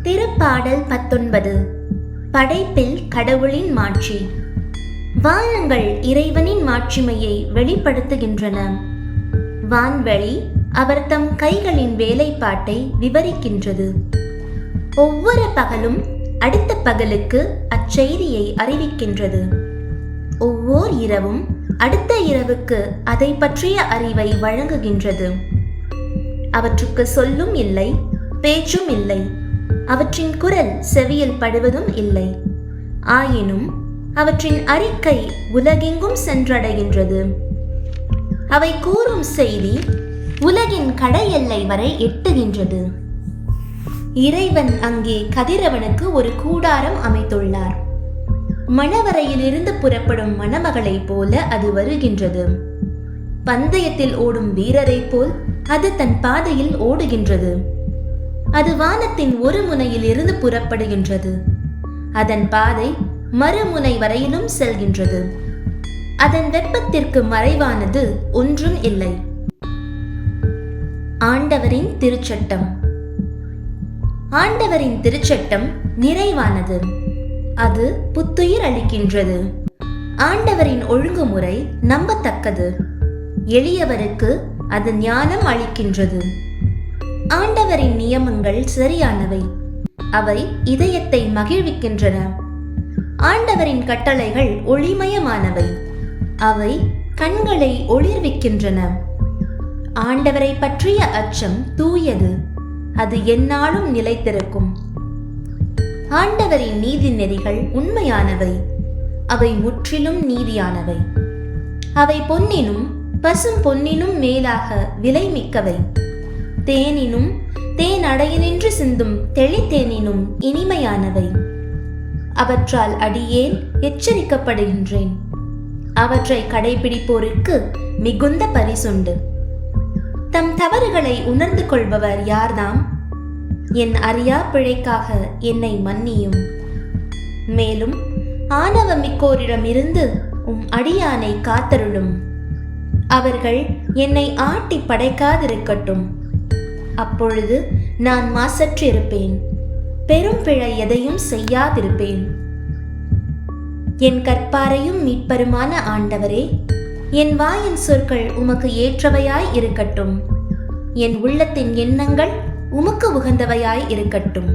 திருப்பாடல் 19. படைப்பில் கடவுளின் மாட்சி. வானங்கள் இறைவனின் மாட்சிமையை வெளிப்படுத்துகின்றன. வான்வெளி அவர் தம் கைகளின் வேலைப்பாட்டை விவரிக்கின்றது. ஒவ்வொரு பகலும் அடுத்த பகலுக்கு அச்செய்தியை அறிவிக்கின்றது. ஒவ்வொரு இரவும் அடுத்த இரவுக்கு அதை பற்றிய அறிவை வழங்குகின்றது. அவற்றுக்கு சொல்லும் இல்லை, பேச்சும் இல்லை. அவற்றின் குரல் செவியில் படுவதும் இல்லை. ஆயினும் அவற்றின் அறிக்கை உலகெங்கும் சென்றடைகின்றது. அவை கூறும் செய்தி உலகின் கடை எல்லை வரை எட்டுகின்றது. இறைவன் அங்கே கதிரவனுக்கு ஒரு கூடாரம் அமைத்துள்ளார். மணவரையிலிருந்து புறப்படும் மணமகளை போல அது வருகின்றது. பந்தயத்தில் ஓடும் வீரரை போல் அது தன் பாதையில் ஓடுகின்றது. அது வானத்தின் ஒரு முனையில் இருந்து புறப்படுகின்றது. அதன் பாதை மறுமுனை வரையிலும் செல்கின்றது. அதன் வெப்பத்திற்கு மறைவானது ஒன்றும் இல்லை. ஆண்டவரின் திருச்சட்டம். ஆண்டவரின் திருச்சட்டம் நிறைவானது. அது புத்துயிர் அளிக்கின்றது. ஆண்டவரின் ஒழுங்குமுறை நம்பத்தக்கது. எளியவருக்கு அது ஞானம் அளிக்கின்றது. ஆண்டவரின் நியமங்கள் சரியானவை. அவை இதயத்தை மகிழ்விக்கின்றன. ஆண்டவரின் கட்டளைகள் ஒளிமயமானவை. அவை கண்களை ஒளிர்விக்கின்றன. ஆண்டவரை பற்றிய அச்சம் தூயது. அது எந்நாளும் நிலைத்திருக்கும். ஆண்டவரின் நீதி நெறிகள் உண்மையானவை. அவை முற்றிலும் நீதியானவை. அவை பொன்னினும் பசும் பொன்னினும் மேலாக விலை மிக்கவை. தேனினும் தேன் அடையினின்று சிந்தும் தெளித்தேனினும் இனிமையானவை. அவற்றால் அடியேன் எச்சரிக்கப்படுகின்றேன். அவற்றை கடைபிடிப்போருக்கு மிகுந்த பரிசுண்டு. தம் தவறுகளை உணர்ந்து கொள்பவர் யார்தாம்? என் அறியா பிழைக்காக என்னை மன்னியும். மேலும் ஆணவமிக்கோரிடமிருந்து அடியானை காத்தருளும். அவர்கள் என்னை ஆட்டி படைக்காதிருக்கட்டும். அப்பொழுது நான் மாசற்றிருப்பேன். பெரும் பிழை எதையும் செய்யாதிருப்பேன். என் கற்பாரையும் மீட்பருமான ஆண்டவரே, என் வாயின் சொற்கள் உமக்கு ஏற்றவையாய் இருக்கட்டும். என் உள்ளத்தின் எண்ணங்கள் உமக்கு உகந்தவையாய் இருக்கட்டும்.